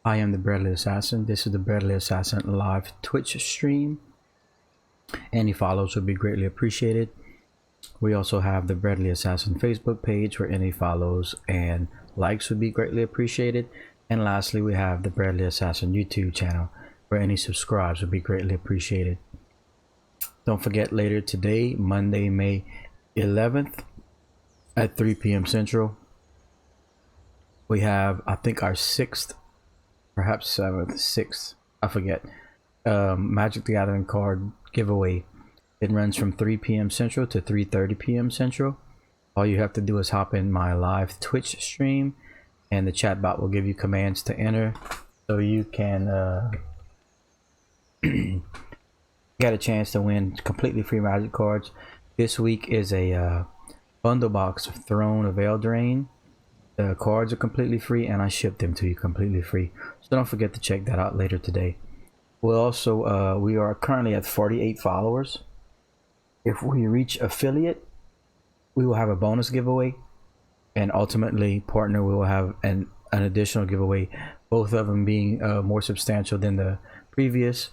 I am the Bradley Assassin. This is the Bradley Assassin live Twitch stream. Any follows would be greatly appreciated. We also have the Bradley Assassin Facebook page where any follows and likes would be greatly appreciated. And lastly, we have the Bradley Assassin YouTube channel where any subscribes would be greatly appreciated. Don't forget, later today, Monday, May 11th at 3 p.m. Central, we have, I think, our 6th, perhaps 7th, 6th, I forget, Magic the Gathering card giveaway. It runs from 3 p.m. Central to 3:30 p.m. Central. All you have to do is hop in my live Twitch stream and the chat bot will give you commands to enter so you can get a chance to win completely free Magic cards. This week is a bundle box of Throne of Eldraine. The cards are completely free and I ship them to you completely free. So don't forget to check that out later today. We'll also, we are currently at 48 followers. If we reach affiliate, we will have a bonus giveaway, and ultimately partner, we will have an additional giveaway, both of them being more substantial than the previous.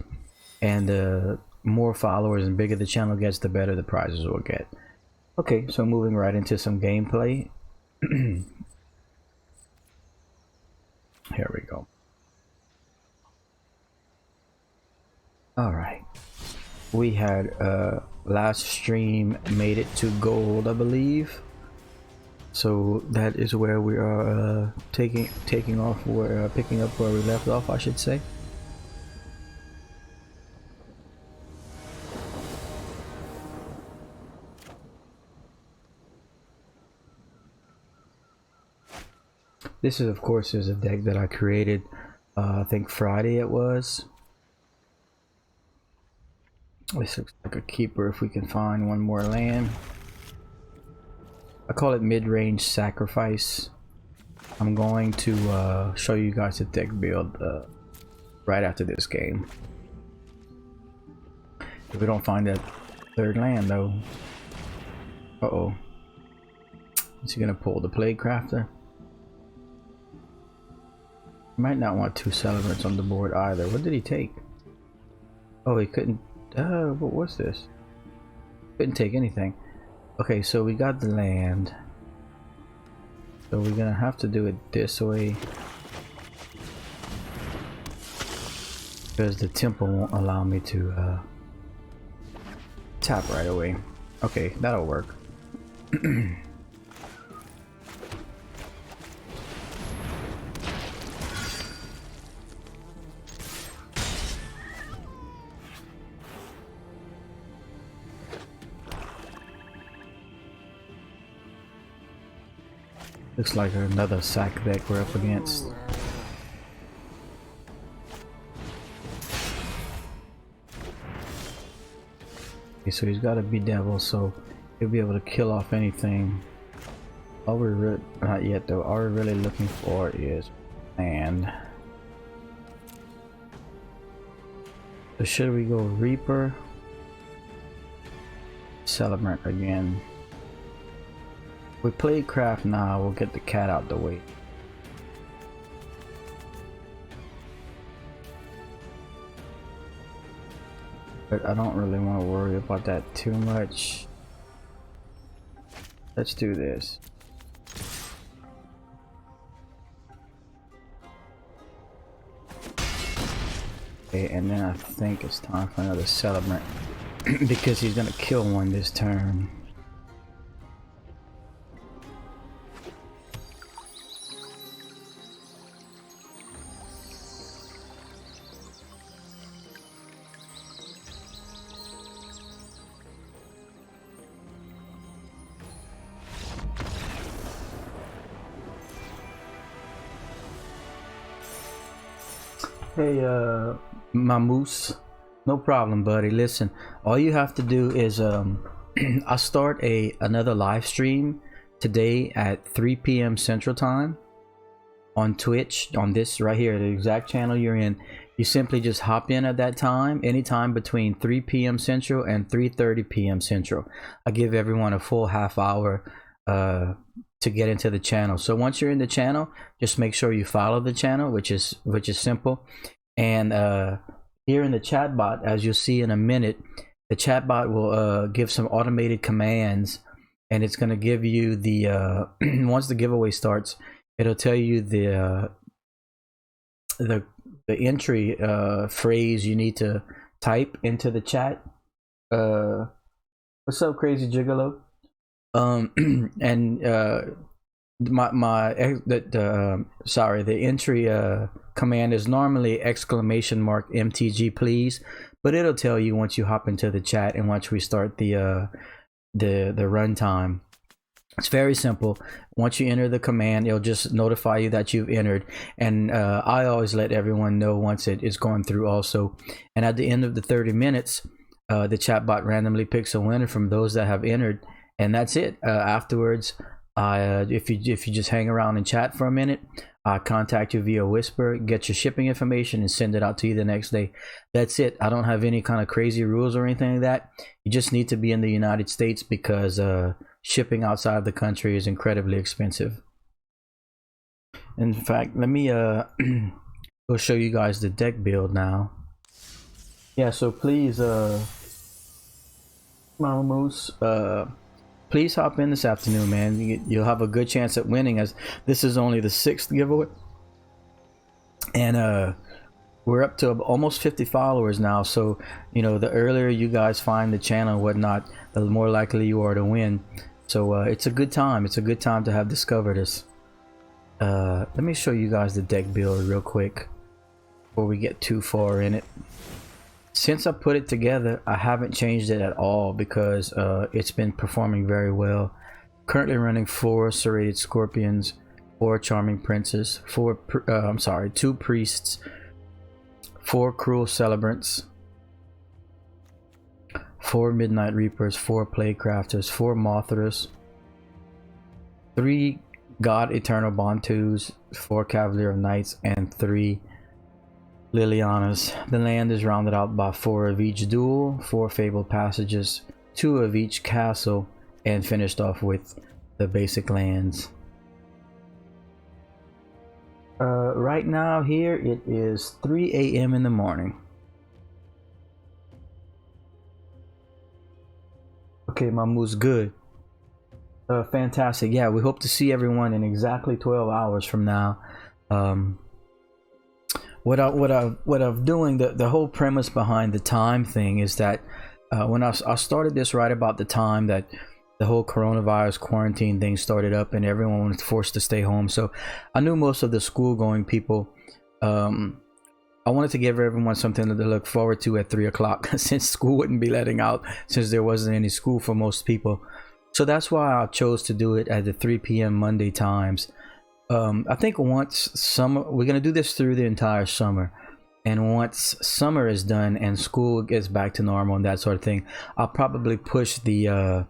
And the more followers and bigger the channel gets, the better the prizes will get. Okay, so moving right into some gameplay. Here we go. All right, we had last stream made it to gold, I believe. So that is where we are taking off. We're picking up where we left off, I should say. This is, of course, is a deck that I created, I think Friday it was. This looks like a keeper if we can find one more land. I call it Midrange Sacrifice. I'm going to show you guys the deck build right after this game. If we don't find that third land though. Uh-oh. Is he gonna pull the Plague Crafter? Might not want 2 Celebrants on the board either. What did he take? Oh, he couldn't. What was this? Couldn't take anything. Okay, so we got the land. So we're gonna have to do it this way, because the temple won't allow me to tap right away. Okay, that'll work. Looks like another sack deck we're up against. Okay, so he's got a Bedevil, so he'll be able to kill off anything. All we're really, not yet though, all we're really looking for is land. So should we go Reaper? Celebrant again. We play craft now, we'll get the cat out the way. But I don't really want to worry about that too much. Let's do this. Okay, and then I think it's time for another Celebrant because he's gonna kill one this turn. Hey, Mamoose, no problem, buddy. Listen, all you have to do is I'll start another live stream today at 3 p.m. Central Time on Twitch, on this right here, the exact channel you're in. You simply just hop in at that time, anytime between 3 p.m. Central and 3:30 p.m. Central. I give everyone a full half hour to get into the channel. So once you're in the channel, just make sure you follow the channel, which is simple. And here in the chat bot, as you'll see in a minute, the chat bot will give some automated commands, and it's going to give you the once the giveaway starts, it'll tell you the entry phrase you need to type into the chat. What's up, Crazy Gigolo? And the entry command is normally !MTG please, but it'll tell you once you hop into the chat and once we start the runtime. It's very simple. Once you enter the command, it'll just notify you that you've entered, and I always let everyone know once it is going through also. And at the end of the 30 minutes, the chatbot randomly picks a winner from those that have entered, and that's it. Afterwards, if you just hang around and chat for a minute, I contact you via Whisper, get your shipping information, and send it out to you the next day. That's it. I don't have any kind of crazy rules or anything like that. You just need to be in the United States because shipping outside the country is incredibly expensive. In fact, let me go show you guys the deck build now. Yeah, so please, Mama Moose, please hop in this afternoon, man. You'll have a good chance at winning, as this is only the 6th giveaway, and we're up to almost 50 followers now. So you know, the earlier you guys find the channel and whatnot, the more likely you are to win. So it's a good time. It's a good time to have discovered us. Let me show you guys the deck build real quick before we get too far in it. Since I put it together, I haven't changed it at all because it's been performing very well. Currently running 4 serrated scorpions, 4 charming princes, 2 priests, 4 cruel celebrants, 4 midnight reapers, 4 plague crafters, 4 mothras, 3 god eternal bontus, 4 cavalier of knights, and 3 Lilianas. The land is rounded out by 4 of each duel, 4 fabled passages, 2 of each castle, and finished off with the basic lands. Right now here it is 3 a.m. in the morning. Okay, Mamu's good. Fantastic. Yeah, we hope to see everyone in exactly 12 hours from now. What I'm doing, the whole premise behind the time thing is that when I started this right about the time that the whole coronavirus quarantine thing started up and everyone was forced to stay home. So I knew most of the school going people. I wanted to give everyone something to look forward to at 3 o'clock since school wouldn't be letting out, since there wasn't any school for most people. So that's why I chose to do it at the 3 p.m. Monday times. I think once summer, we're going to do this through the entire summer. And once summer is done and school gets back to normal and that sort of thing, I'll probably push the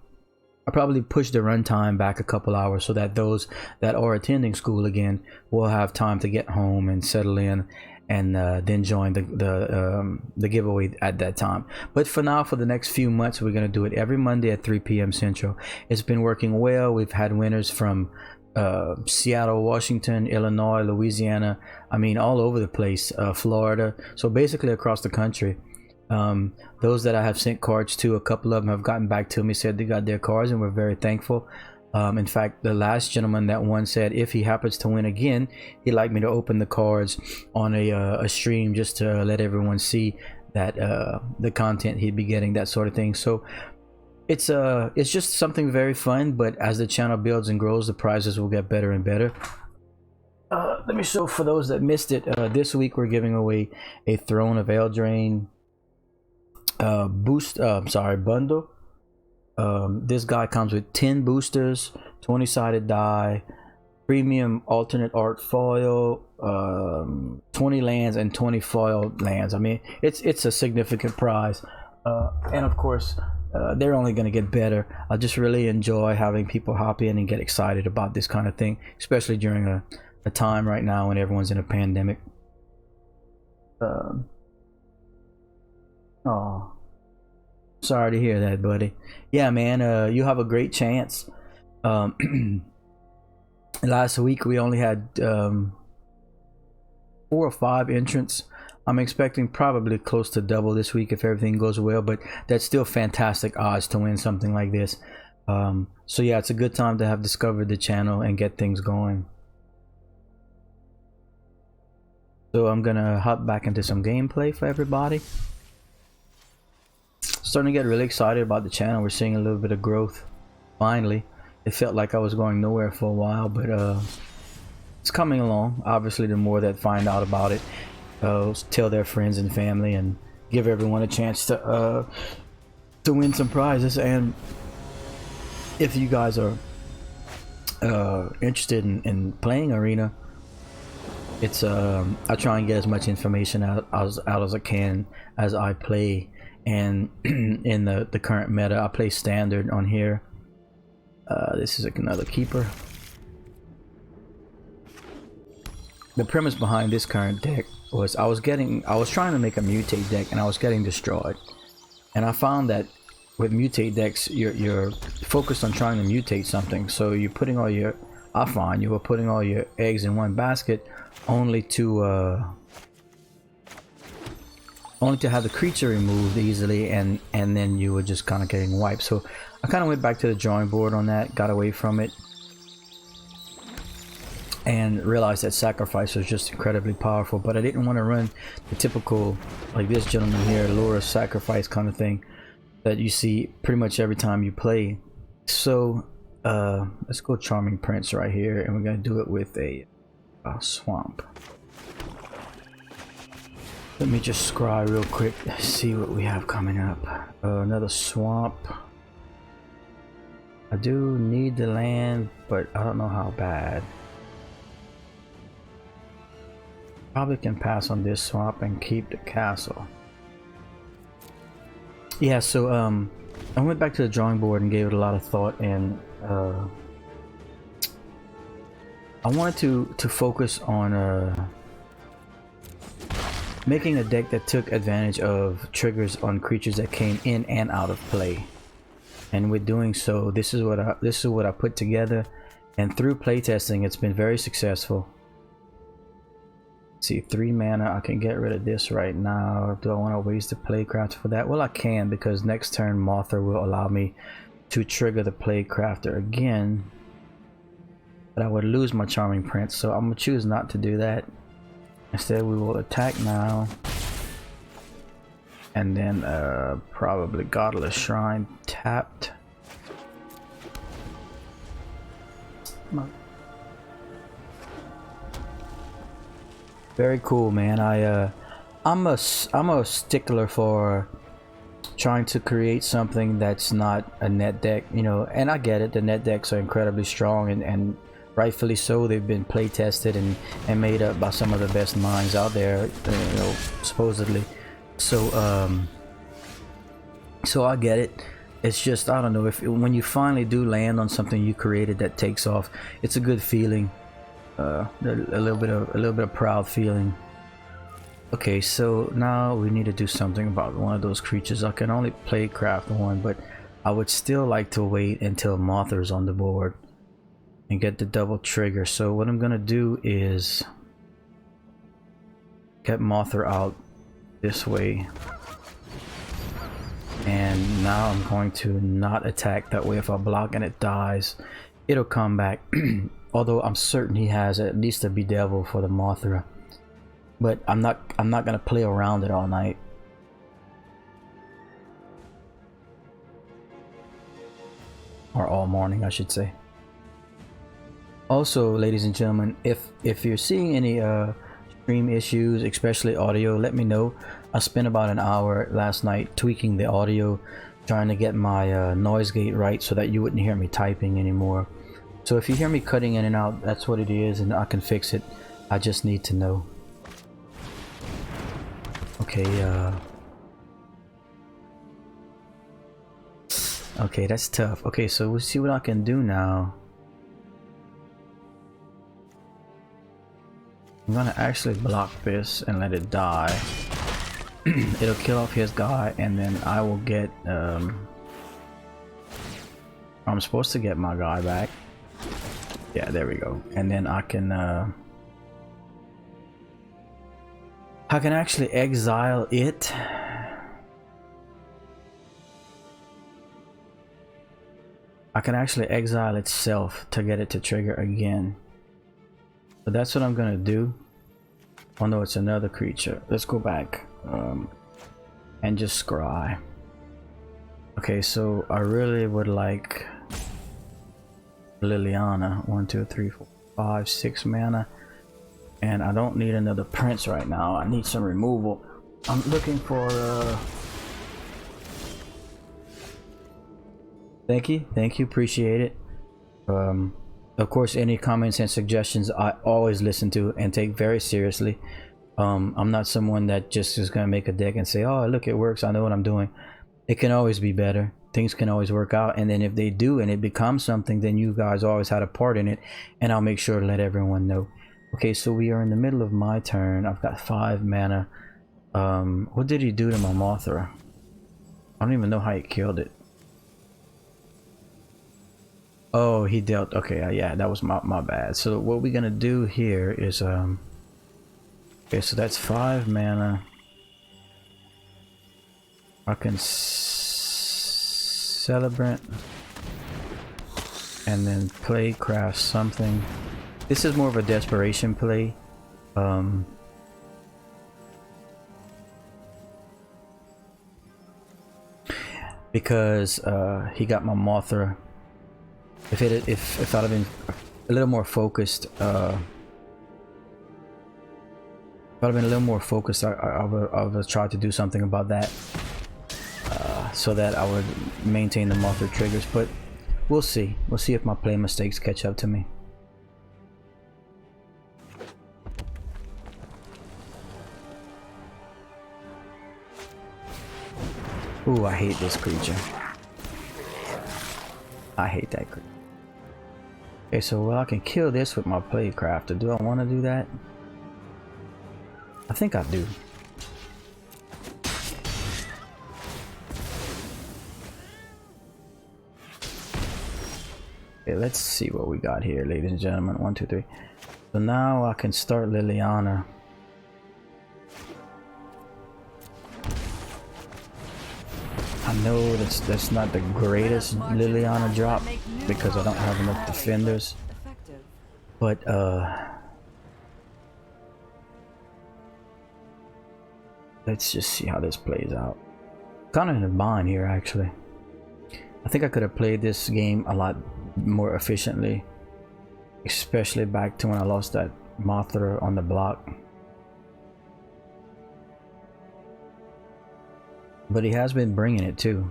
runtime back a couple hours so that those that are attending school again will have time to get home and settle in, and then join the giveaway at that time. But for now, for the next few months, we're going to do it every Monday at 3 p.m. Central. It's been working well. We've had winners from Seattle, Washington, Illinois, Louisiana, I mean all over the place, Florida, so basically across the country. Those that I have sent cards to, a couple of them have gotten back to me, said they got their cards, and we're very thankful. In fact, the last gentleman that won said if he happens to win again, he'd like me to open the cards on a stream just to let everyone see that the content he'd be getting, that sort of thing. So it's just something very fun, but as the channel builds and grows, the prizes will get better and better. Let me show, for those that missed it, this week we're giving away a Throne of Eldraine bundle. This guy comes with 10 boosters, 20-sided die, premium alternate art foil, 20 lands, and 20 foil lands. I mean, it's a significant prize, and of course they're only going to get better. I just really enjoy having people hop in and get excited about this kind of thing, especially during a time right now when everyone's in a pandemic. Oh, sorry to hear that, buddy. Yeah, man, you have a great chance. Last week we only had 4 or 5 entrants. I'm expecting probably close to double this week if everything goes well, but that's still fantastic odds to win something like this. So yeah, it's a good time to have discovered the channel and get things going. So I'm gonna hop back into some gameplay for everybody. Starting to get really excited about the channel. We're seeing a little bit of growth finally. It felt like I was going nowhere for a while, but it's coming along. Obviously, the more that find out about it, tell their friends and family, and give everyone a chance to win some prizes. And if you guys are interested in playing Arena, it's I try and get as much information out as I can as I play. And in the current meta, I play standard on here. This is another keeper. The premise behind this current deck was I was trying to make a mutate deck, and I was getting destroyed. And I found that with mutate decks, you're focused on trying to mutate something. So you're putting all your, I find you were putting all your eggs in one basket, only to have the creature removed easily, and then you were just kind of getting wiped. So I kind of went back to the drawing board on that, got away from it, and realized that Sacrifice was just incredibly powerful. But I didn't want to run the typical, like this gentleman here, Lure Sacrifice kind of thing that you see pretty much every time you play. So let's go Charming Prince right here, and we're gonna do it with a swamp. Let me just scry real quick, see what we have coming up. Another swamp. I do need the land, but I don't know how bad. Probably can pass on this swamp and keep the castle. Yeah, so I went back to the drawing board and gave it a lot of thought, and I wanted to focus on making a deck that took advantage of triggers on creatures that came in and out of play. And with doing so, this is what I put together, and through playtesting it's been very successful. Let's see, 3 mana, I can get rid of this right now. Do I want to waste the Playcraft for that? Well, I can, because next turn Mothra will allow me to trigger the Playcrafter again, but I would lose my Charming Prince, so I'm gonna choose not to do that. Instead, we will attack now, and then probably Godless Shrine tapped. Very cool, man. I'm a stickler for trying to create something that's not a net deck, you know. And I get it. The net decks are incredibly strong, and rightfully so. They've been play tested and made up by some of the best minds out there, you know, supposedly. So so I get it. It's just, I don't know, when you finally do land on something you created that takes off, it's a good feeling. A little bit of proud feeling. Okay, so now we need to do something about one of those creatures. I can only play craft one, but I would still like to wait until Mothra's on the board and get the double trigger. So what I'm gonna do is get Mothra out this way, and now I'm going to not attack. That way if I block and it dies, it'll come back. Although I'm certain he has at least a Bedevil for the Mothra, but I'm not gonna play around it all night. Or all morning, I should say. Also, ladies and gentlemen, if you're seeing any stream issues, especially audio, let me know. I spent about an hour last night tweaking the audio, trying to get my noise gate right so that you wouldn't hear me typing anymore. So if you hear me cutting in and out, that's what it is, and I can fix it. I just need to know. Okay, okay, that's tough. Okay, so we'll see what I can do now. I'm gonna actually block this and let it die. It'll kill off his guy, and then I will get I'm supposed to get my guy back. Yeah, there we go. And then I can actually exile it. I can actually exile itself to get it to trigger again. So that's what I'm gonna do. Oh no, it's another creature. Let's go back and just scry. Okay, so I really would like Liliana. 1, 2, 3, 4, 5, 6 mana. And I don't need another prince right now. I need some removal. I'm looking for thank you, appreciate it. Of course, any comments and suggestions I always listen to and take very seriously. I'm not someone that just is gonna make a deck and say, oh look, it works, I know what I'm doing. It can always be better. Things can always work out, and then if they do and it becomes something, then you guys always had a part in it, and I'll make sure to let everyone know. Okay, so we are in the middle of my turn. I've got 5 mana. What did he do to my Mothra? I don't even know how he killed it. Oh, he dealt, okay, yeah, that was my bad. So what we're gonna do here is okay, so that's 5 mana. I can celebrate and then play craft something. This is more of a desperation play. Because he got my Mothra. If I'd have been a little more focused, I would try to do something about that, so that I would maintain the Mothra triggers. But we'll see. We'll see if my play mistakes catch up to me. Ooh, I hate this creature. I hate that creature. Okay, so well, I can kill this with my Playcrafter. Do I want to do that? I think I do. Okay, let's see what we got here, ladies and gentlemen. 1, 2, 3. So now I can start Liliana. I know that's not the greatest Liliana drop because I don't have enough defenders, but let's just see how this plays out. Kind of in a bind here, actually. I think I could have played this game a lot more efficiently, especially back to when I lost that Mothra on the block. But he has been bringing it too.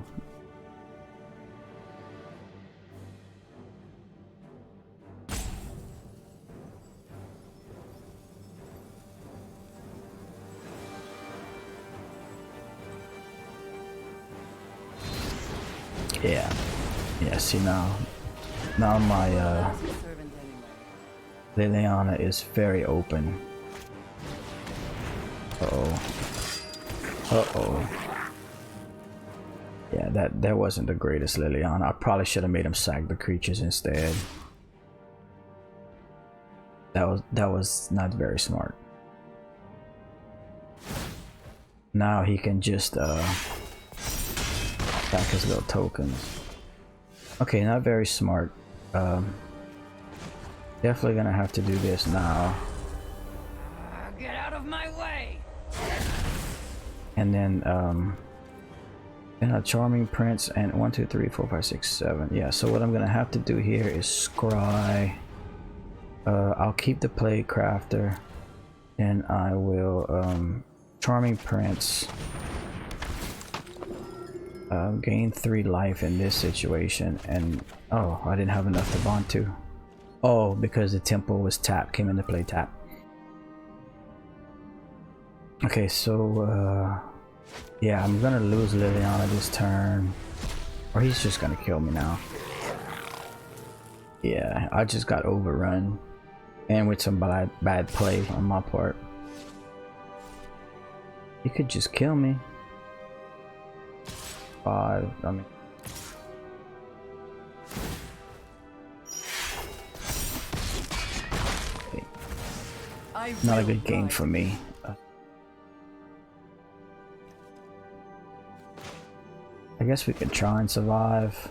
Yeah, see now my Liliana is very open. Uh-oh. Yeah, that wasn't the greatest Liliana. I probably should have made him sack the creatures instead. That was not very smart. Now he can just sack his little tokens. Okay, not very smart. Definitely gonna have to do this now. Get out of my way! And then a Charming Prince and 1, 2, 3, 4, 5, 6, 7. Yeah, so what I'm gonna have to do here is scry. I'll keep the Playcrafter, and I will Charming Prince. Gain 3 life in this situation, and oh, I didn't have enough to bond to. Oh, because the temple was tapped, came into play tap. Okay, so yeah, I'm gonna lose Liliana this turn, or he's just gonna kill me now. Yeah, I just got overrun, and with some bad play on my part. He could just kill me. 5, I mean. Not a good game for me. I guess we could try and survive.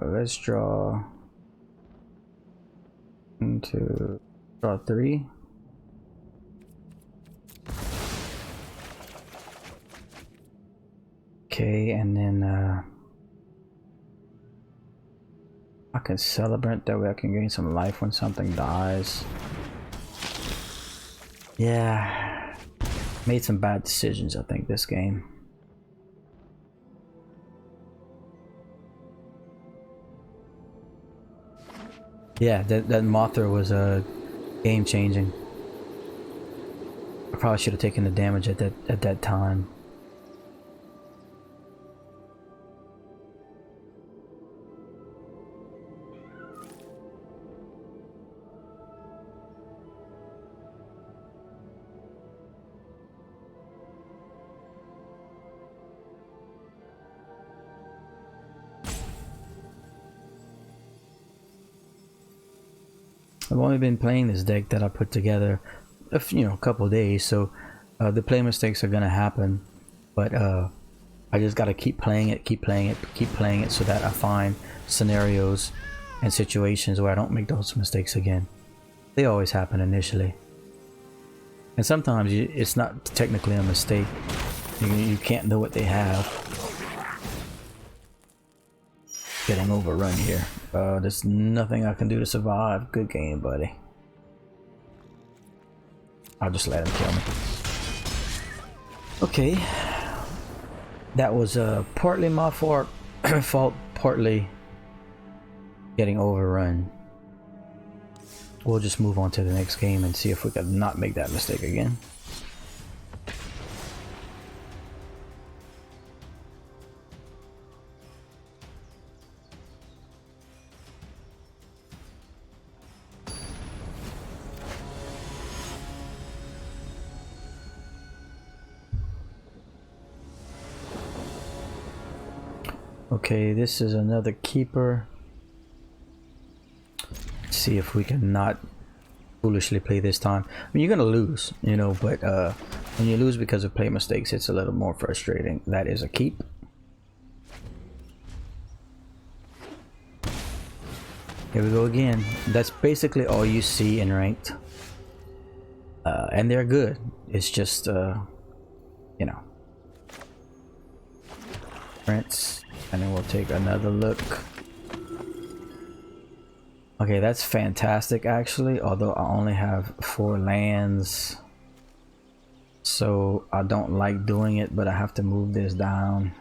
Let's draw into draw 3. Okay, and then I can celebrate, that way I can gain some life when something dies. Yeah, made some bad decisions I think this game. Yeah, that Mothra was game changing. I probably should have taken the damage at that time. I've only been playing this deck that I put together a couple days, so the play mistakes are gonna happen, but I just gotta keep playing it so that I find scenarios and situations where I don't make those mistakes again. They always happen initially, and sometimes it's not technically a mistake. You can't know what they have. Getting overrun here. There's nothing I can do to survive. Good game, buddy. I'll just let him kill me. Okay. That was partly my fault, partly getting overrun. We'll just move on to the next game and see if we can not make that mistake again. Okay, this is another keeper. Let's see if we can not foolishly play this time. I mean, you're gonna lose, but when you lose because of play mistakes, it's a little more frustrating. That is a keep. Here we go again. That's basically all you see in ranked. And they're good. It's just, Prince. And then we'll take another look. Okay, that's fantastic actually, although I only have 4 lands. So I don't like doing it, but I have to move this down.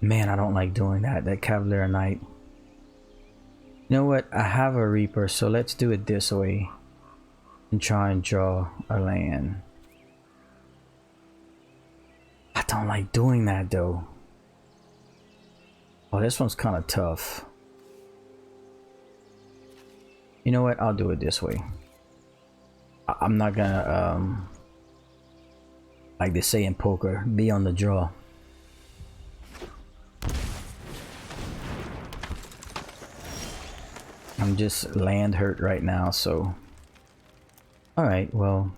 Man, I don't like doing that. That Cavalier Knight. You know what? I have a Reaper, so let's do it this way. And try and draw a land. I don't like doing that though. Oh, this one's kind of tough. You know what? I'll do it this way. I'm not gonna, like they say in poker, be on the draw. I'm just land hurt right now, so. Alright, well.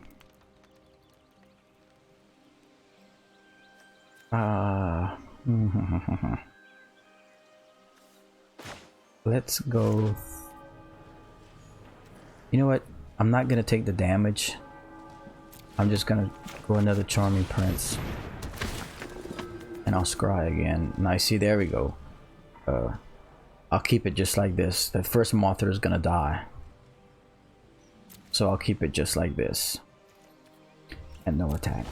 Let's go. You know what? I'm not gonna take the damage. I'm just gonna go another Charming Prince. And I'll scry again. Nice, see, there we go. I'll keep it just like this. The first Mothra is gonna die. So I'll keep it just like this. And no attack.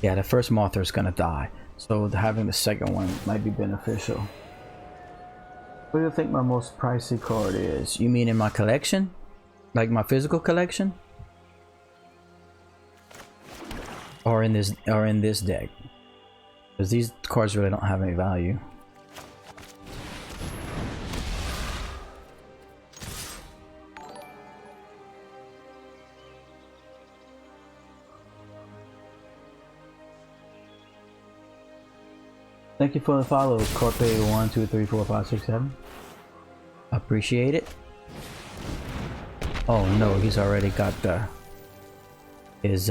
Yeah, the first Mothra is gonna die. So having the second one might be beneficial. What do you think my most pricey card is? You mean in my collection? Like my physical collection? Or in this deck? because these cards really don't have any value. Thank you for the follow, Corpe 1 2 3 4 5 6 7. Appreciate it. Oh no, he's already got his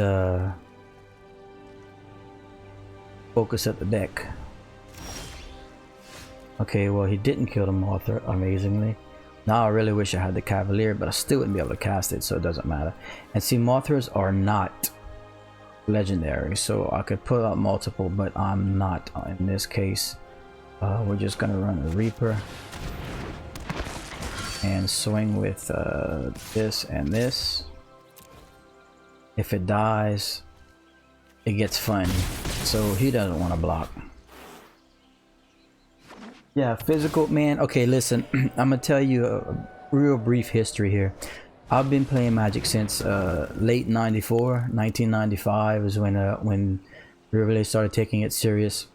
focus at the deck. Okay, well he didn't kill the Mothra, amazingly. Now I really wish I had the Cavalier, but I still wouldn't be able to cast it, so it doesn't matter. And see, Mothras are not legendary, so I could put out multiple, but I'm not in this case. We're just gonna run a Reaper and swing with this and this. If it dies, it gets funny, so he doesn't want to block. Yeah, physical, man. Okay, listen, I'm gonna tell you a real brief history here. I've been playing Magic since late 94, 1995 is when we really started taking it serious.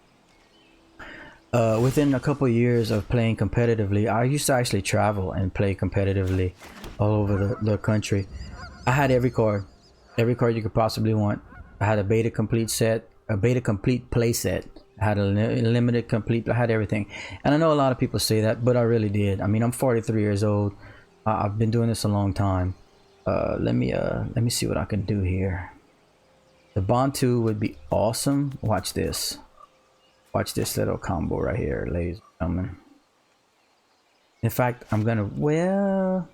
Within a couple of years of playing competitively, I used to actually travel and play competitively all over the country. I had every card you could possibly want. I had a beta complete set, a beta complete play set. I had a limited complete, I had everything. And I know a lot of people say that, but I really did. I mean, I'm 43 years old. I've been doing this a long time. Let me see what I can do here. The Bantu would be awesome. Watch this. Watch this little combo right here, ladies and gentlemen. In fact, I'm gonna, well,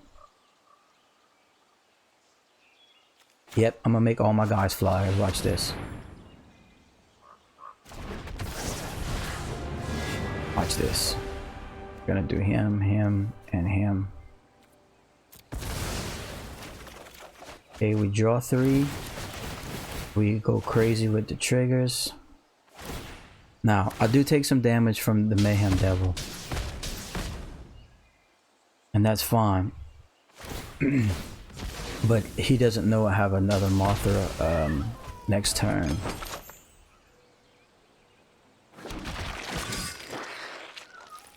yep, I'm gonna make all my guys flyers. Watch this. Watch this. I'm gonna do him, him, and him. Okay, we draw 3. We go crazy with the triggers. Now, I do take some damage from the Mayhem Devil, and that's fine. But he doesn't know I have another Mothra next turn.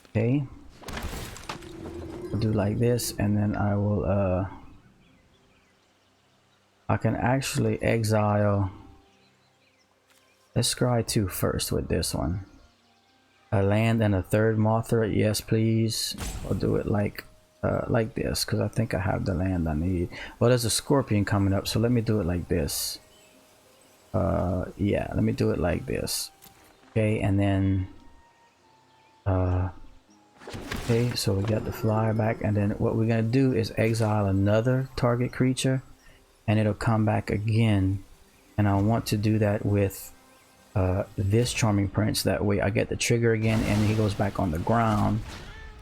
Okay. I'll do like this, and then I will I can actually exile. Let's scry 2 first with this one. A land and a third Mothra, yes please. I'll do it like this, because I think I have the land I need. Well, there's a Scorpion coming up, so let me do it like this. Yeah, let me do it like this. Okay, and then okay, so we got the flyer back, and then what we're gonna do is exile another target creature, and it'll come back again. And I want to do that with this Charming Prince. That way I get the trigger again, and he goes back on the ground.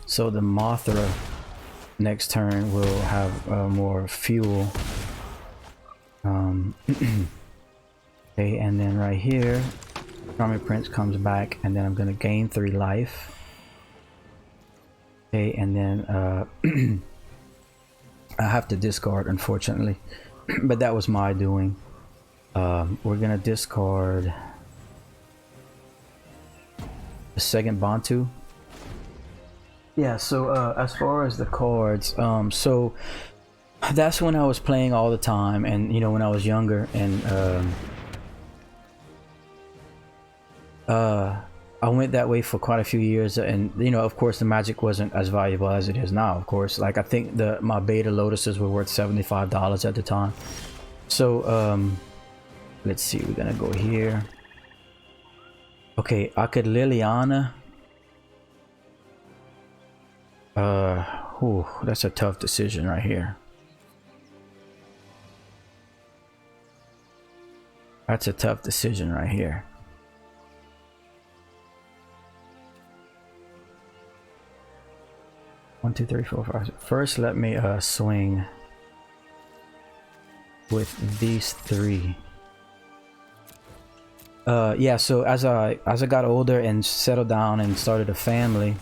So the Mothra next turn will have more fuel. Okay, and then right here, Charming Prince comes back, and then I'm gonna gain 3 life. Okay, and then I have to discard, unfortunately, but that was my doing. We're gonna discard the second Bantu. Yeah, so as far as the cards, so that's when I was playing all the time, and you know, when I was younger, and I went that way for quite a few years, and you know, of course the Magic wasn't as valuable as it is now, of course. Like, I think my beta Lotuses were worth $75 at the time. So let's see, we're gonna go here. Okay, I could Liliana. That's a tough decision right here. That's a tough decision right here. One, two, three, four, five. First, let me swing with these 3. Yeah, so as I got older and settled down and started a family,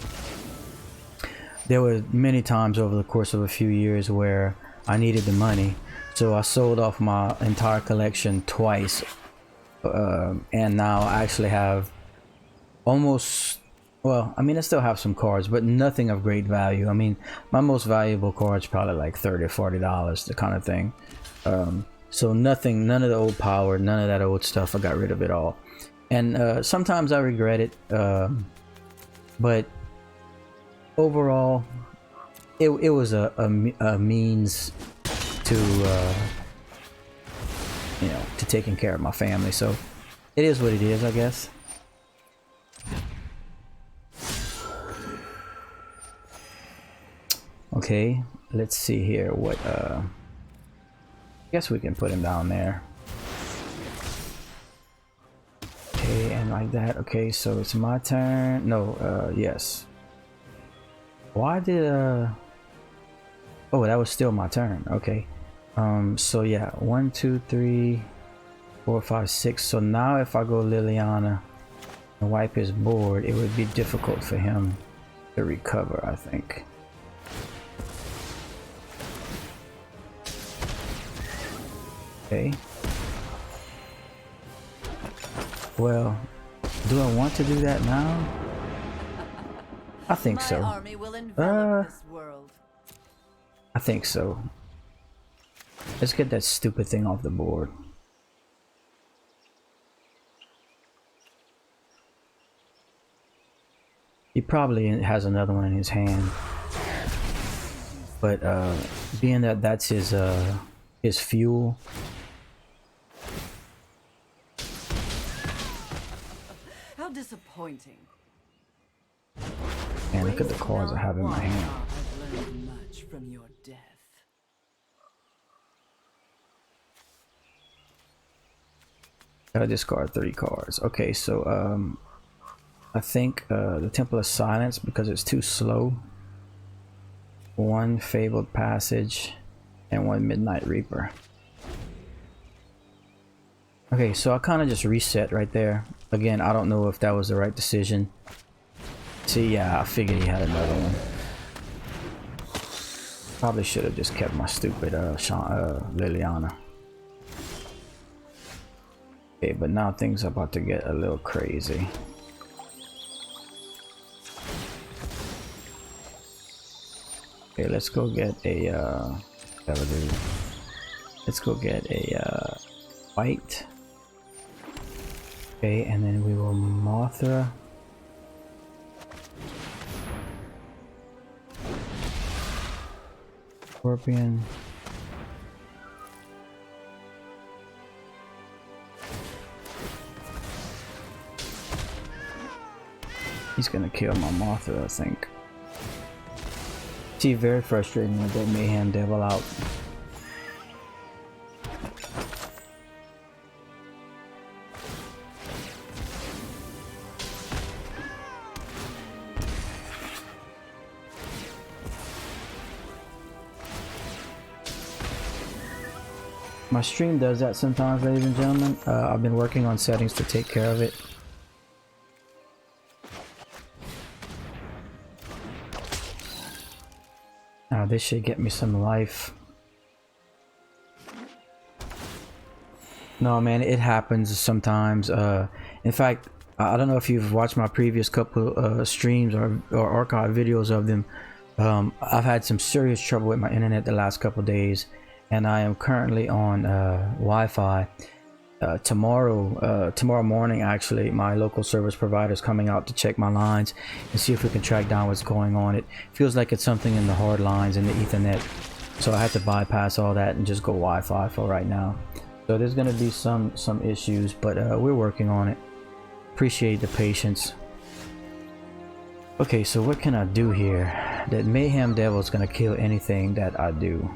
there were many times over the course of a few years where I needed the money, so I sold off my entire collection twice, and now I actually have almost, well, I mean, I still have some cards, but nothing of great value. I mean, my most valuable cards probably like $30 or $40, the kind of thing. So nothing, none of the old power, none of that old stuff. I got rid of it all. And sometimes I regret it, but overall, it was a means to you know, to taking care of my family. So it is what it is, I guess. Okay, let's see here what I guess we can put him down there. Okay, and like that. Okay, so it's my turn. No, yes. Why did oh, that was still my turn. Okay. So yeah, 1 2 3 4 5 6. So now if I go Liliana and wipe his board, it would be difficult for him to recover, I think. Okay. Well, do I want to do that now? I think so. I think so. Let's get that stupid thing off the board. He probably has another one in his hand. But being that that's his fuel. How disappointing. And look at the cards I have in my hand. I've learned much from your death. Gotta discard 3 cards. Okay, so I think the Temple of Silence, because it's too slow. 1 Fabled Passage and 1 Midnight Reaper. Okay, so I kind of just reset right there. Again, I don't know if that was the right decision. See, yeah, I figured he had another one. Probably should have just kept my stupid Liliana. Okay, but now things are about to get a little crazy. Okay, let's go get a let's go get a white. Okay, and then we will Mothra. Scorpion. He's gonna kill my Mothra, I think. See, very frustrating with that Mayhem Devil out. My stream does that sometimes, ladies and gentlemen. I've been working on settings to take care of it. This should get me some life. No, man, it happens sometimes. In fact, I don't know if you've watched my previous couple streams or archive videos of them. I've had some serious trouble with my internet the last couple days, and I am currently on Wi-Fi. Tomorrow morning, actually, my local service provider is coming out to check my lines and see if we can track down what's going on. It feels like it's something in the hard lines in the Ethernet, so I had to bypass all that and just go Wi-Fi for right now. So there's going to be some issues, but we're working on it. Appreciate the patience. Okay, so what can I do here? That Mayhem Devil is going to kill anything that I do.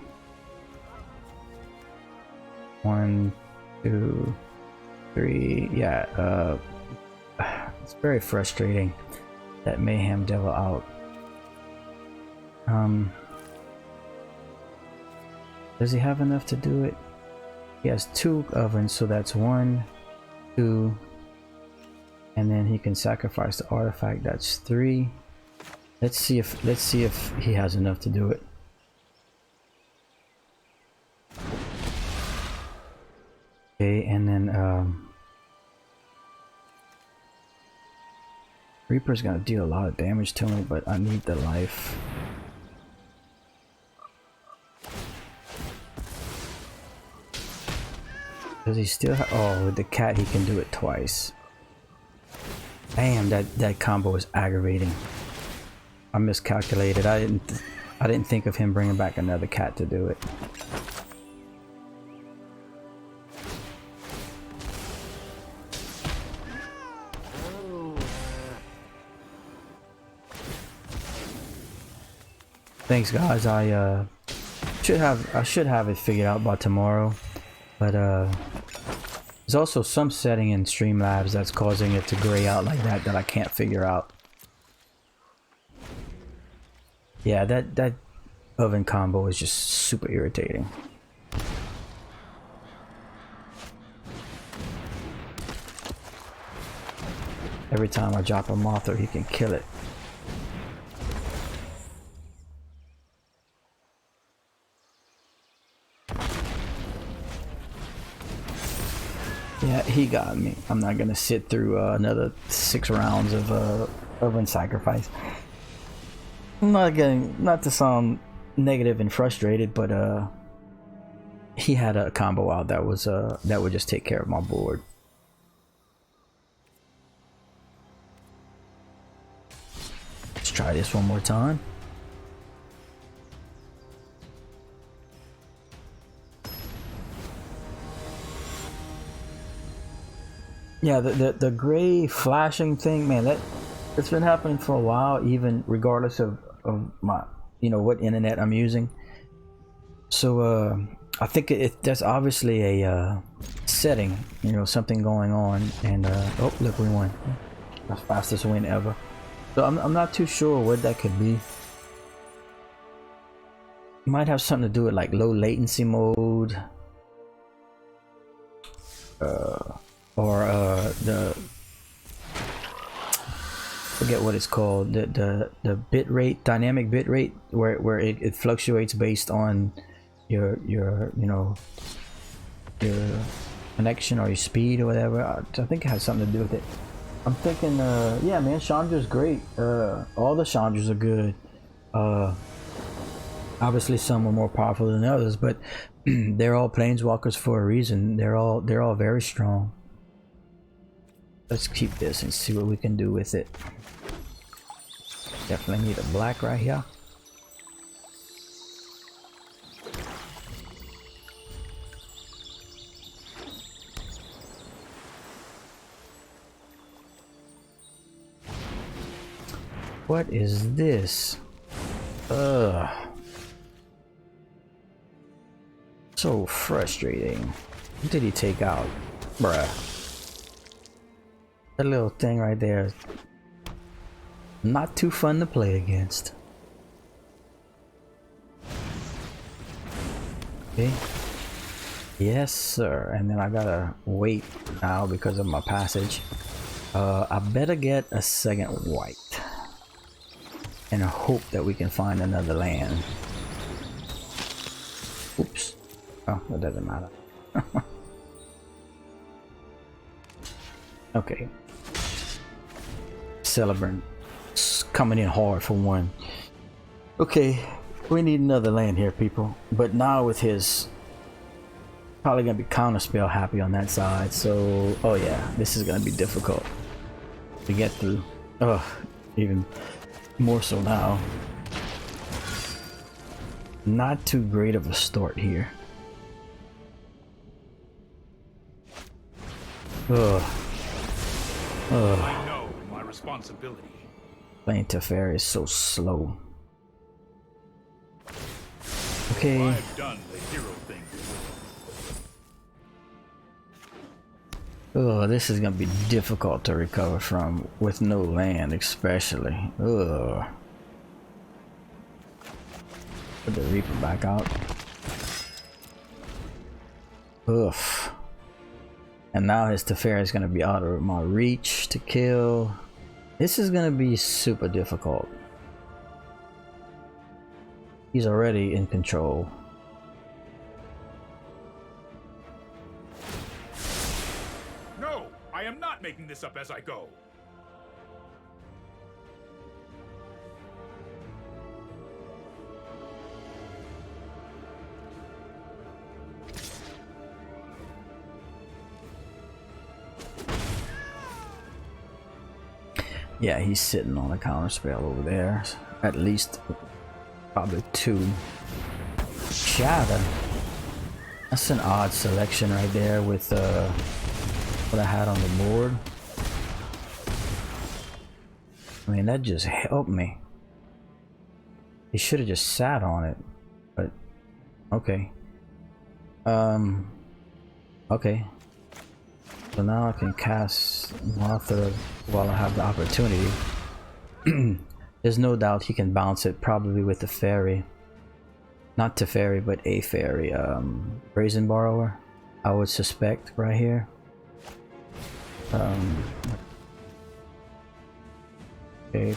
1 2 3, yeah, it's very frustrating, that Mayhem Devil out. Does he have enough to do it? He has 2 ovens, so that's 1 2, and then he can sacrifice the artifact, that's 3. Let's see if he has enough to do it. Okay, and then Reaper's gonna deal a lot of damage to me, but I need the life. Does he still have... Oh, with the cat he can do it twice. Damn, that combo is aggravating. I miscalculated. I didn't think of him bringing back another cat to do it. Thanks guys. I should have it figured out by tomorrow, but there's also some setting in Streamlabs that's causing it to gray out like that I can't figure out. Yeah, that oven combo is just super irritating. Every time I drop a Mothra, he can kill it. Yeah, he got me. I'm not gonna sit through another 6 rounds of Midrange Sacrifice. I'm not to sound negative and frustrated, but he had a combo out that was that would just take care of my board. Let's try this one more time. Yeah, the gray flashing thing, man, it's been happening for a while, even regardless of my, you know, what internet I'm using. So I think there's obviously a setting, you know, something going on, and oh look, we won. That's fastest win ever. So I'm not too sure what that could be. Might have something to do with like low latency mode. Or the, forget what it's called, the bit rate, dynamic bit rate, where it fluctuates based on your you know, your connection or your speed or whatever. I think it has something to do with it. I'm thinking yeah man, Chandra's great. All the Chandras are good. Obviously some are more powerful than others, but they're all planeswalkers for a reason. They're all very strong. Let's keep this and see what we can do with it. Definitely need a black right here. What is this? Ugh. So frustrating. What did he take out? Bruh. That little thing right there, not too fun to play against. Okay. Yes, sir. And then I gotta wait now because of my passage. I better get a second white and hope that we can find another land. Oops. Oh, that doesn't matter. Okay. Celebrant coming in hard for one. Okay, we need another land here, people. But now with his, probably gonna be counterspell happy on that side. So, oh yeah, this is gonna be difficult to get through. Oh, even more so now. Not too great of a start here. Ugh. I know my responsibility. Playing Teferi is so slow. Okay. I've done the hero thing. Oh, this is gonna be difficult to recover from with no land, especially. Ugh. Put the Reaper back out. Oof. And now his Teferi is gonna be out of my reach to kill. This is gonna be super difficult. He's already in control. No, I am not making this up as I go. Yeah, he's sitting on a counter spell over there. At least probably 2. Shatter. That's an odd selection right there with what I had on the board. I mean, that just helped me. He should have just sat on it, but okay. Okay. So now I can cast Martha while I have the opportunity. There's no doubt he can bounce it, probably with the fairy. Not Teferi, but a fairy. Brazen Borrower, I would suspect right here. Okay,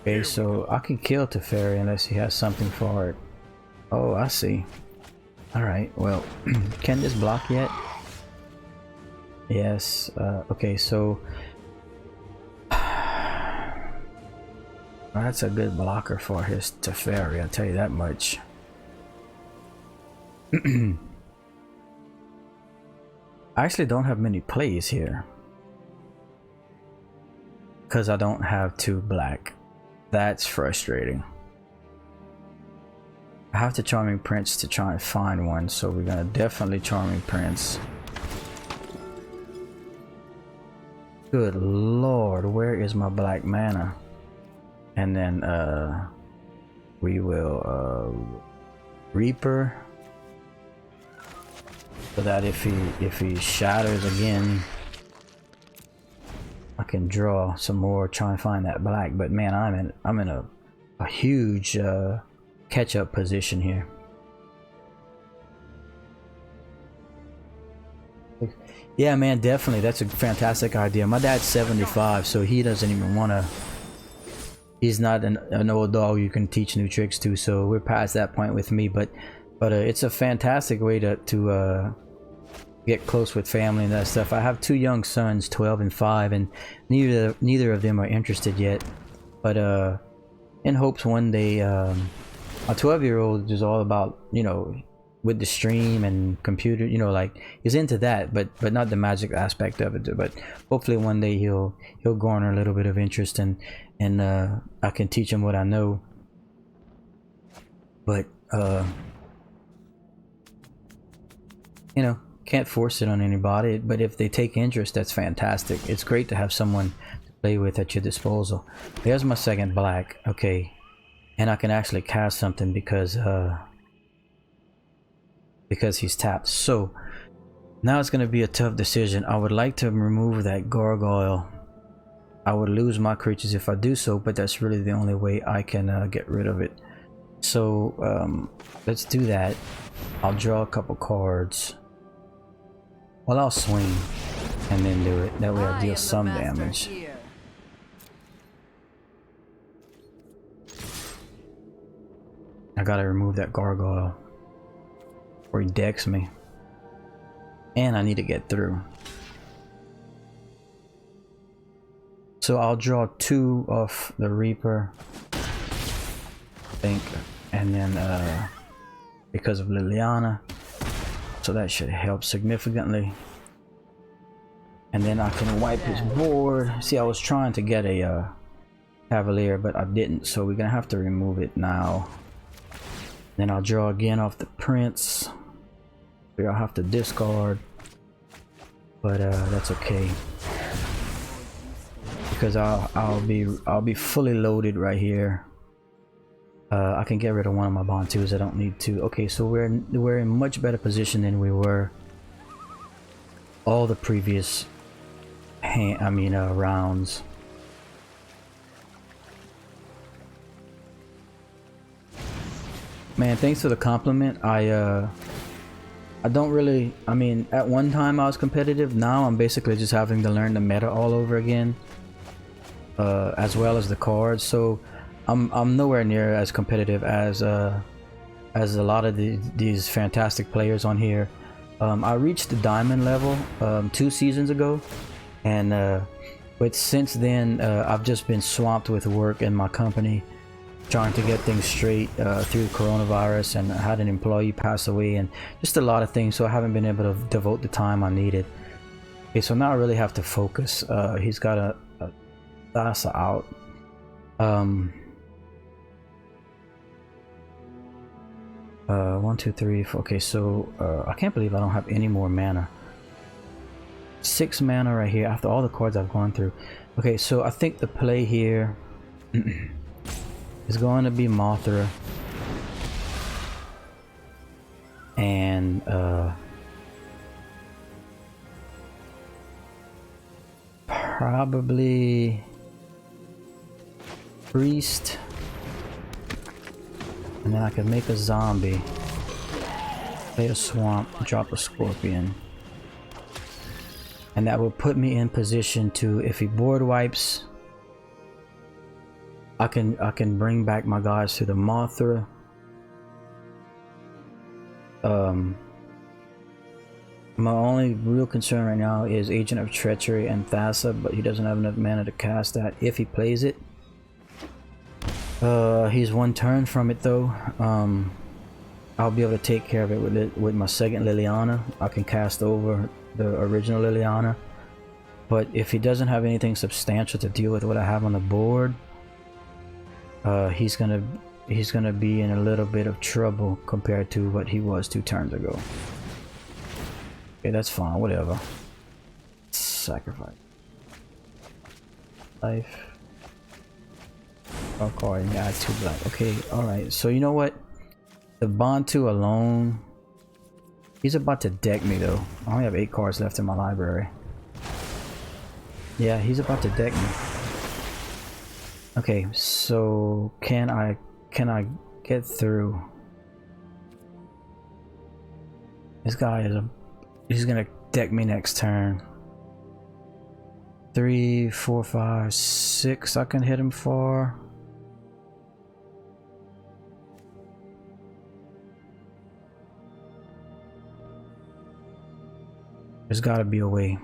okay, so I can kill Teferi unless he has something for it. Oh, I see. Alright, well, can this block yet? Yes, okay, so that's a good blocker for his Teferi, I'll tell you that much. I actually don't have many plays here because I don't have 2 black. That's frustrating. I have to Charming Prince to try and find one, so we're gonna definitely Charming Prince. Good lord, where is my black mana? And then we will Reaper, so that if he shatters again, I can draw some more, try and find that black. But man, I'm in a huge catch-up position here. Yeah, man, definitely. That's a fantastic idea. My dad's 75, so he doesn't even want to. He's not an old dog you can teach new tricks to. So we're past that point with me. But it's a fantastic way to get close with family and that stuff. I have 2 young sons, 12 and 5, and neither of them are interested yet. But in hopes one day, a 12-year-old is all about, you know, with the stream and computer, you know, like he's into that, but not the magic aspect of it. But hopefully one day he'll garner a little bit of interest, and I can teach him what I know. But you know, can't force it on anybody. But if they take interest, that's fantastic. It's great to have someone to play with at your disposal. There's my second black. Okay, and I can actually cast something because he's tapped. So now it's going to be a tough decision. I would like to remove that gargoyle. I would lose my creatures if I do so, but that's really the only way I can get rid of it. So let's do that. I'll draw a couple cards. Well, I'll swing and then do it. That way I'll deal some damage. Here. I gotta remove that gargoyle, or he decks me, and I need to get through. So I'll draw 2 of the Reaper, I think, and then because of Liliana, so that should help significantly. And then I can wipe his board. See, I was trying to get a Cavalier, but I didn't, so we're gonna have to remove it now. Then I'll draw again off the Prince. I'll have to discard, but that's okay because I'll be fully loaded right here. I can get rid of one of my Bantus. I don't need to. Okay, so we're in much better position than we were all the previous rounds. Man, thanks for the compliment. I don't really, I mean, at one time I was competitive. Now I'm basically just having to learn the meta all over again, as well as the cards. So I'm nowhere near as competitive as a lot of these fantastic players on here. I reached the diamond level 2 seasons ago, and but since then I've just been swamped with work in my company, trying to get things straight through coronavirus, and I had an employee pass away and just a lot of things, so I haven't been able to devote the time I needed. Okay, so now I really have to focus. He's got a That's out. 1, 2, 3, 4. Okay, so I can't believe I don't have any more mana. 6 mana right here after all the cards I've gone through. Okay, so I think the play here is going to be Mothra and probably Priest, and then I could make a zombie, play a swamp, drop a scorpion, and that will put me in position to, if he board wipes, I can bring back my guys to the Mothra. My only real concern right now is Agent of Treachery and Thassa, but he doesn't have enough mana to cast that if he plays it. He's 1 turn from it though. I'll be able to take care of it with my second Liliana. I can cast over the original Liliana. But if he doesn't have anything substantial to deal with what I have on the board, he's gonna be in a little bit of trouble compared to what he was 2 turns ago. Okay, that's fine, whatever. Sacrifice. Life. Oh, card and add 2 black. Okay, alright. So you know what? The Bantu alone, he's about to deck me though. I only have 8 cards left in my library. Yeah, he's about to deck me. Okay, so can I get through? This guy is he's gonna deck me next turn. 3, 4, 5, 6 I can hit him for. There's gotta be a way.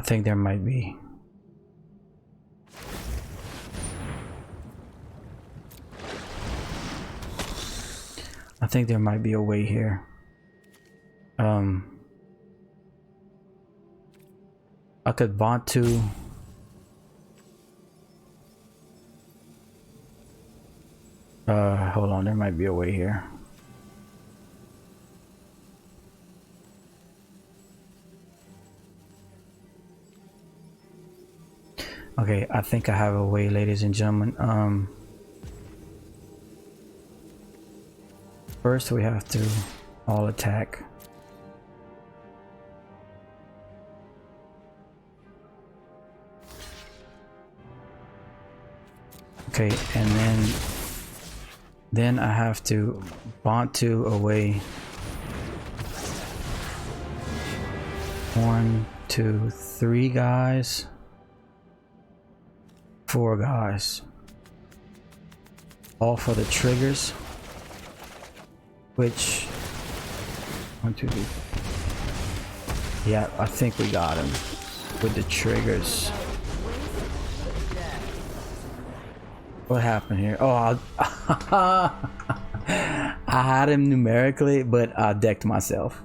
I think there might be. I think there might be a way here. I could want to. Hold on, there might be a way here. Okay, I think I have a way, ladies and gentlemen. First we have to all attack. Okay, and then I have to Bantu away. 1, 2, 3 guys. 4 guys. All for the triggers. Which 1, 2, 3. Yeah, I think we got him with the triggers. What happened here? Oh, I had him numerically, but I decked myself.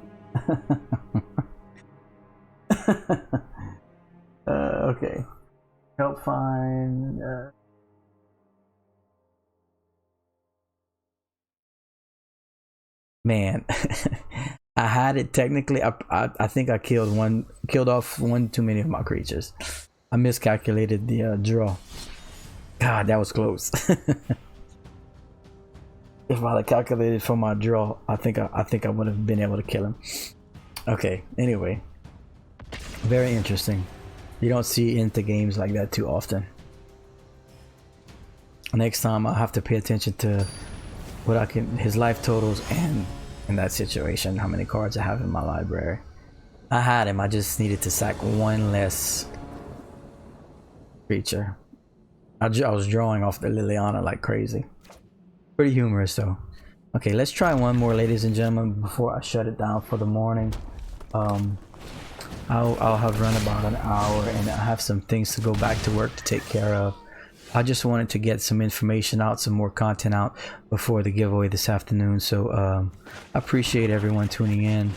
Okay. Help find. Man, I had it technically. I think I killed off 1 too many of my creatures. I miscalculated the draw. God, that was close. If I had calculated for my draw, I think I would have been able to kill him. Okay. Anyway, very interesting. You don't see into games like that too often. Next time I'll have to pay attention to what his life totals, and in that situation how many cards I have in my library. I had him, I just needed to sack 1 less creature. I was drawing off the Liliana like crazy. Pretty humorous though. Okay, let's try one more, ladies and gentlemen, before I shut it down for the morning. I'll have run about an hour, and I have some things to go back to work to take care of. I just wanted to get some information out, some more content out before the giveaway this afternoon. So I appreciate everyone tuning in.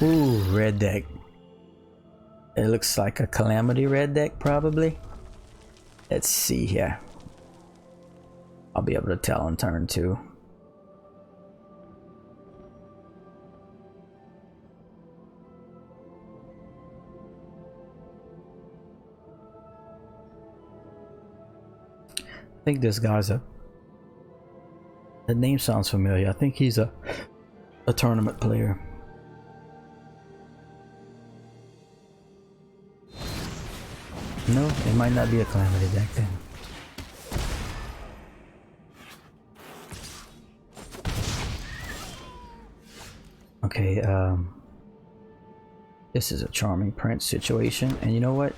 Ooh, red deck. It looks like a Calamity red deck, probably. Let's see here. I'll be able to tell on turn 2. I think this guy's the name sounds familiar. I think he's a tournament player. No, it might not be a Calamity deck then. Okay, this is a Charming Prince situation, and you know what?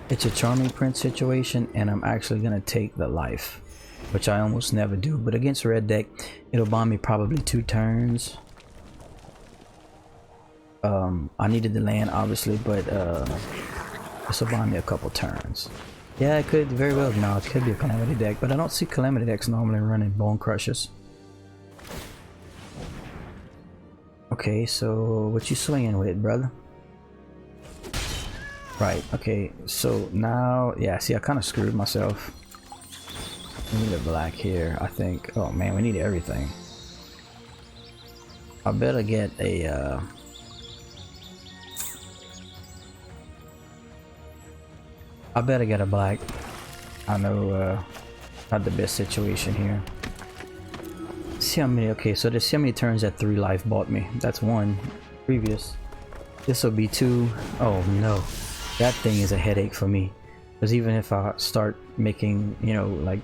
It's a Charming Prince situation, and I'm actually gonna take the life, which I almost never do, but against red deck, it'll buy me probably 2 turns. I needed the land obviously, but this will buy me a couple turns. Yeah, it could very well. No, it could be a Calamity deck, but I don't see Calamity decks normally running Bone Crushers. Okay, so what you swinging with, brother? Right, okay, so now, yeah, see, I kind of screwed myself. We need a black here, I think. Oh man, we need everything. I better get a, I better get a black. I know, not the best situation here. See how many, okay, so there's how many turns that 3 life bought me. That's 1 previous. This will be 2. Oh no, that thing is a headache for me. Because even if I start making, you know, like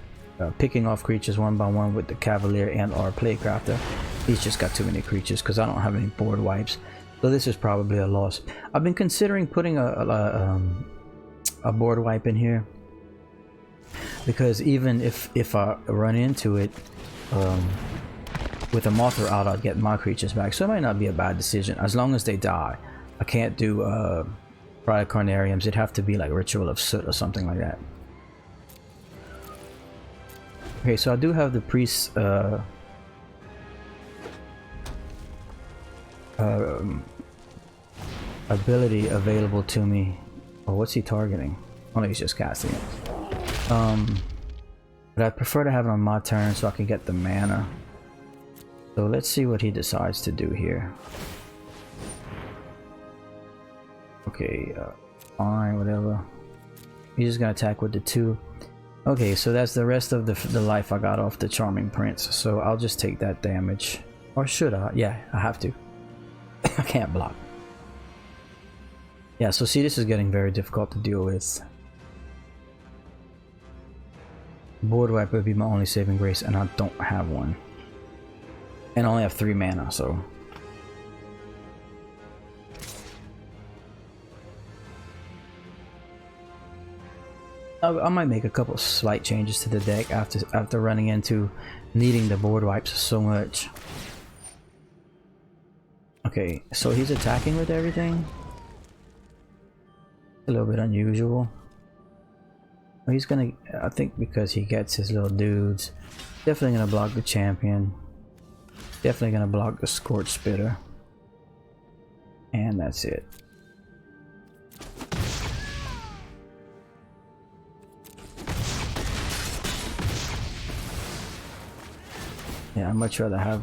picking off creatures one by one with the Cavalier and or Playcrafter, he's just got too many creatures because I don't have any board wipes. So this is probably a loss. I've been considering putting a board wipe in here, because even if I run into it with a Mothra out, I'd get my creatures back, so it might not be a bad decision as long as they die. I can't do Pride Carnariums. It'd have to be like Ritual of Soot or something like that. Okay, so I do have the priest's ability available to me. Oh, what's he targeting? Oh no, he's just casting it. But I prefer to have it on my turn so I can get the mana. So let's see what he decides to do here. Okay, fine, whatever. He's just gonna attack with the 2. Okay, so that's the rest of the life I got off the Charming Prince. So I'll just take that damage. Or should I? Yeah, I have to. I can't block. Yeah, so see, this is getting very difficult to deal with. Board wipe would be my only saving grace, and I don't have one. And I only have 3 mana, so. I might make a couple slight changes to the deck after running into needing the board wipes so much. Okay, so he's attacking with everything. A little bit unusual. He's gonna, I think because he gets his little dudes, definitely gonna block the champion. Definitely gonna block the Scorch Spitter. And that's it. Yeah, I'd much rather have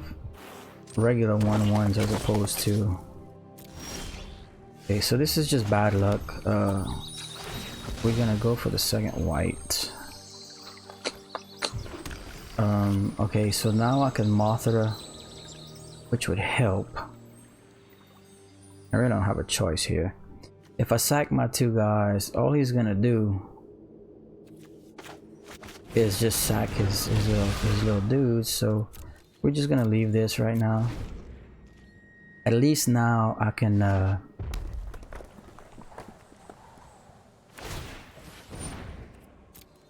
regular 1/1s as opposed to. Okay, so this is just bad luck. We're gonna go for the second white. Okay, so now I can Mothra, which would help. I really don't have a choice here. If I sack my 2 guys, all he's gonna do is just sack his little dudes. So we're just gonna leave this right now. At least now I can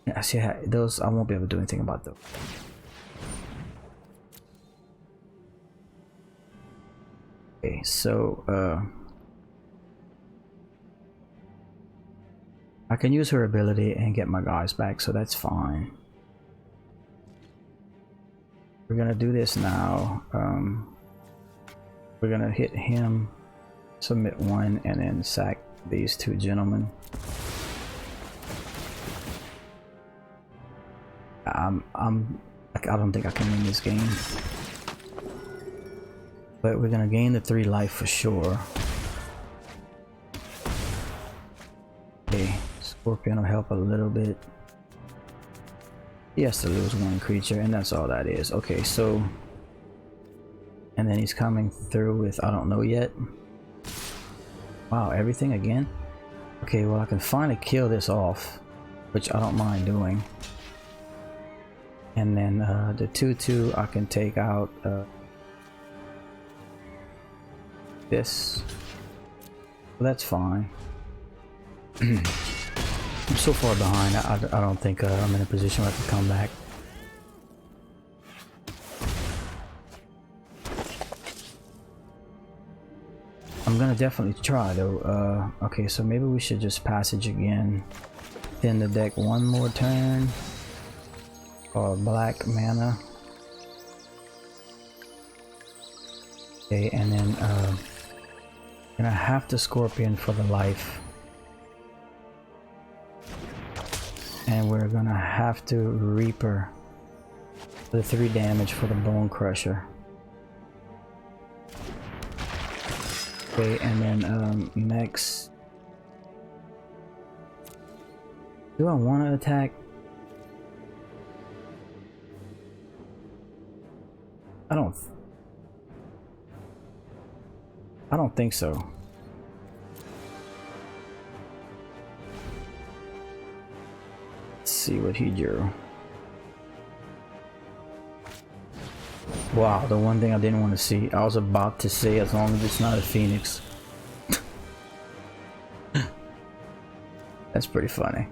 yeah, see, those I won't be able to do anything about those. Okay, so I can use her ability and get my guys back, so that's fine. We're gonna do this now. We're gonna hit him, submit one, and then sack these two gentlemen. I don't think I can win this game, but we're gonna gain the 3 life for sure. Okay, Scorpion will help a little bit. He has to lose 1 creature, and that's all that is. Okay, so, and then he's coming through with I don't know yet. Wow, everything again. Okay, well, I can finally kill this off, which I don't mind doing. And then the 2/2 I can take out this. Well, that's fine. I'm so far behind, I don't think I'm in a position where I can come back. I'm gonna definitely try though. Okay, so maybe we should just passage again. Thin the deck 1 more turn. Or black mana. Okay, and then gonna have to Scorpion for the life. And we're gonna have to Reaper for the 3 damage for the Bone Crusher. Okay, and then next, do I want to attack? I don't think so. Let's see what he drew. Wow, the one thing I didn't want to see. I was about to say, as long as it's not a Phoenix. That's pretty funny.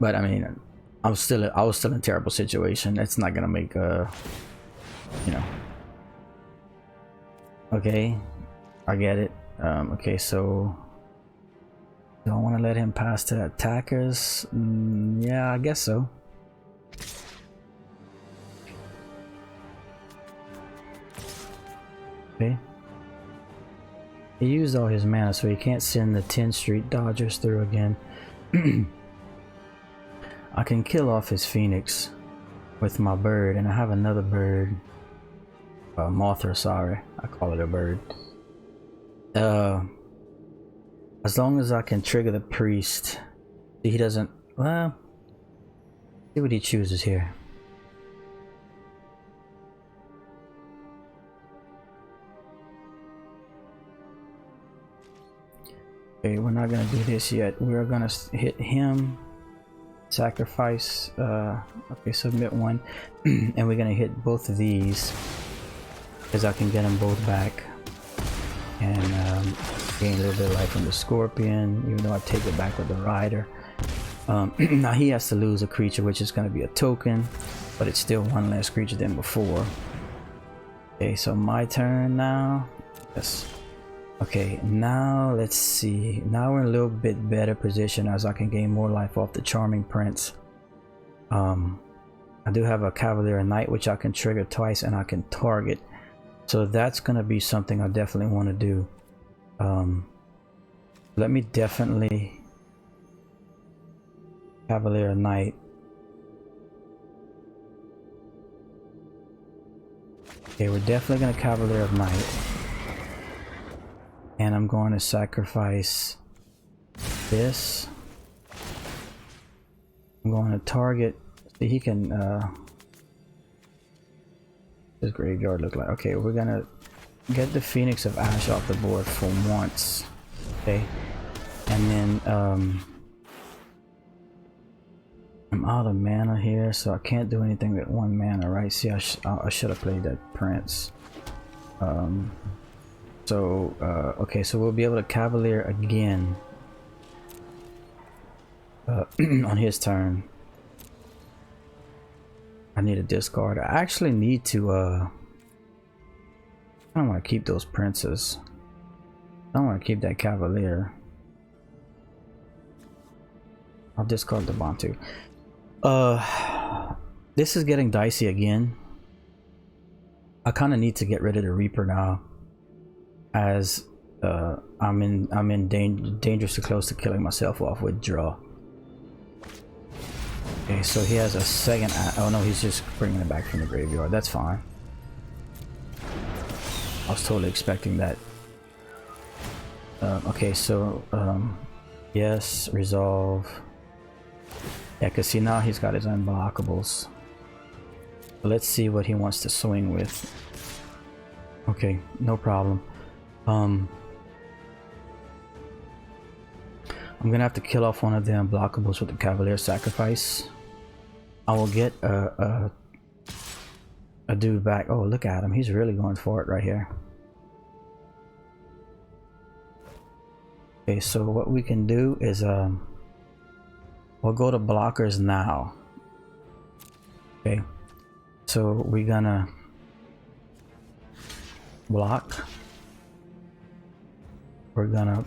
But I mean, I was still in a terrible situation. It's not gonna make you know. Okay, I get it. Okay, so do I want to let him pass to attackers? Yeah, I guess so. Okay. He used all his mana, so he can't send the 10th Street Dodgers through again. I can kill off his Phoenix with my bird, and I have another bird. Mothra, sorry. I call it a bird. As long as I can trigger the priest. He doesn't... Well... See what he chooses here. Okay, we're not gonna do this yet. We're gonna hit him. Sacrifice. Okay, submit 1. And we're gonna hit both of these. Because I can get them both back. And gain a little bit of life from the Scorpion. Even though I take it back with the Rider. Now he has to lose a creature, which is gonna be a token. But it's still 1 less creature than before. Okay, so my turn now. Yes. Okay, now let's see. Now we're in a little bit better position as I can gain more life off the Charming Prince. I do have a Cavalier Knight which I can trigger twice and I can target. So that's gonna be something I definitely want to do. Let me definitely Cavalier Knight. Okay, we're definitely gonna Cavalier of Knight. And I'm going to sacrifice this. I'm going to target. See, he can. His graveyard look like. Okay, we're gonna get the Phoenix of Ash off the board for once. Okay, and then I'm out of mana here, so I can't do anything with 1 mana, right? See, I should have played that Prince. So, okay, so we'll be able to Cavalier again on his turn. I need a discard. I actually need to, I don't want to keep those Princes. I don't want to keep that Cavalier. I'll discard the Bantu. This is getting dicey again. I kind of need to get rid of the Reaper now, as I'm dangerously close to killing myself off with draw. Okay, so he has a second. Oh no, he's just bringing it back from the graveyard. That's fine. I was totally expecting that. Okay, so yes, resolve. Yeah, cause see now he's got his unblockables. Let's see what he wants to swing with. Okay, no problem. I'm gonna have to kill off one of the unblockables with the Cavalier Sacrifice. I will get a dude back. Oh, look at him. He's really going for it right here. Okay, so what we can do is we'll go to blockers now. Okay, so we're gonna block. We're gonna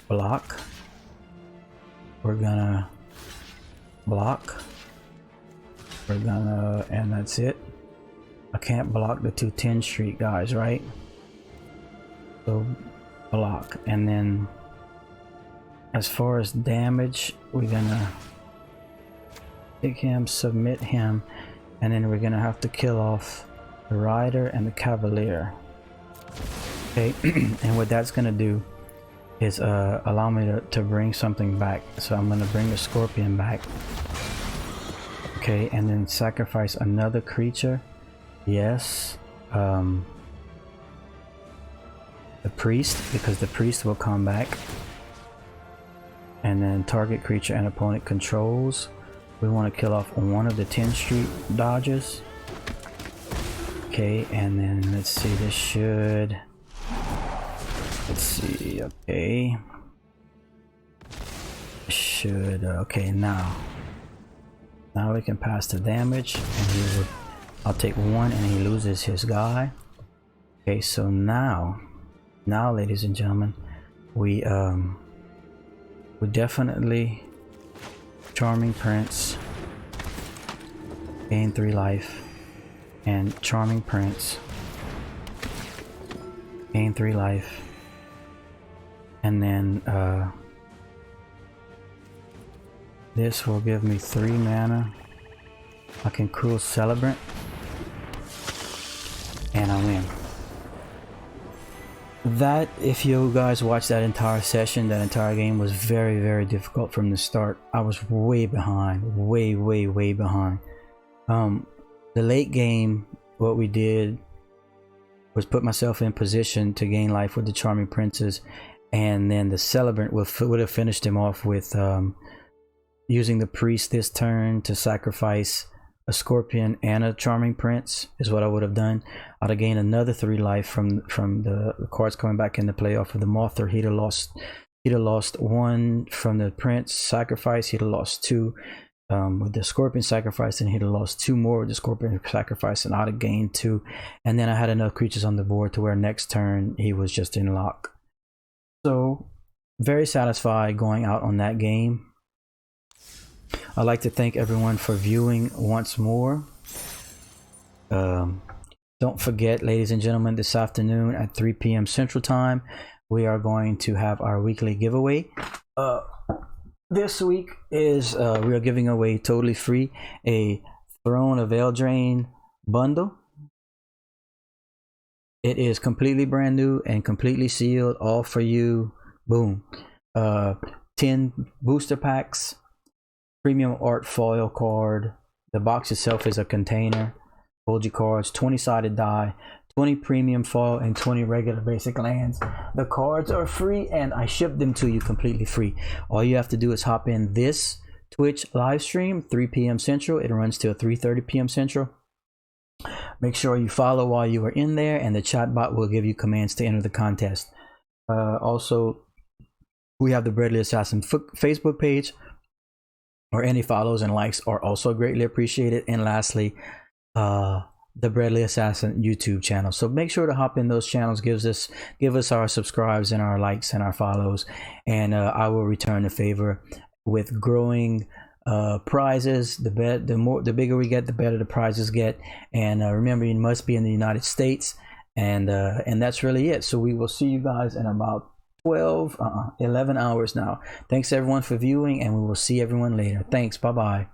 block. We're gonna block. We're gonna, and that's it. I can't block the 210 street guys, right? So block, and then as far as damage, we're gonna pick him, submit him, and then we're gonna have to kill off the Rider and the Cavalier. Okay, and what that's gonna do is allow me to bring something back. So I'm gonna bring the Scorpion back. Okay, and then sacrifice another creature. Yes. The Priest, because the Priest will come back. And then target creature and opponent controls. We want to kill off one of the 10 street dodges. Okay, and then let's see, this should... Let's see, okay. Should, okay, now we can pass the damage, and he would, I'll take one and he loses his guy. Okay, so now ladies and gentlemen, we definitely Charming Prince, gain 3 life, and Charming Prince, gain 3 life, and then this will give me 3 mana. I can Cruel Celebrant, and I win. That, if you guys watched that entire session, that entire game was very, very difficult from the start. I was way behind, way behind. The late game, what we did was put myself in position to gain life with the Charming Princes, and then the Celebrant would have finished him off with using the Priest this turn to sacrifice a Scorpion and a Charming Prince is what I would have done. I'd have gained another 3 life from the cards coming back into play off of the Mothra. He'd have lost 1 from the Prince sacrifice. He'd have lost 2 with the Scorpion sacrifice, and he'd have lost 2 more with the Scorpion sacrifice, and I'd have gained 2. And then I had enough creatures on the board to where next turn he was just in lock. So very satisfied going out on that game. I'd like to thank everyone for viewing once more. Don't forget, ladies and gentlemen, this afternoon at 3 p.m. Central Time, we are going to have our weekly giveaway. This week is we are giving away totally free a Throne of Eldraine bundle. It is completely brand new and completely sealed, all for you. Boom. 10 booster packs, premium art foil card. The box itself is a container. Hold your cards, 20-sided die, 20 premium foil, and 20 regular basic lands. The cards are free, and I ship them to you completely free. All you have to do is hop in this Twitch live stream, 3 p.m. Central. It runs till 3:30 p.m. Central. Make sure you follow while you are in there, and the chat bot will give you commands to enter the contest. Also, we have the Breadly Assassin Facebook page, or any follows and likes are also greatly appreciated. And lastly, the Breadly Assassin YouTube channel. So make sure to hop in those channels. Give us our subscribes and our likes and our follows, and I will return the favor with growing prizes. The bigger we get, the better the prizes get. And remember, you must be in the United States. And that's really it. So we will see you guys in about 11 hours now. Thanks everyone for viewing, and we will see everyone later. Thanks. Bye bye.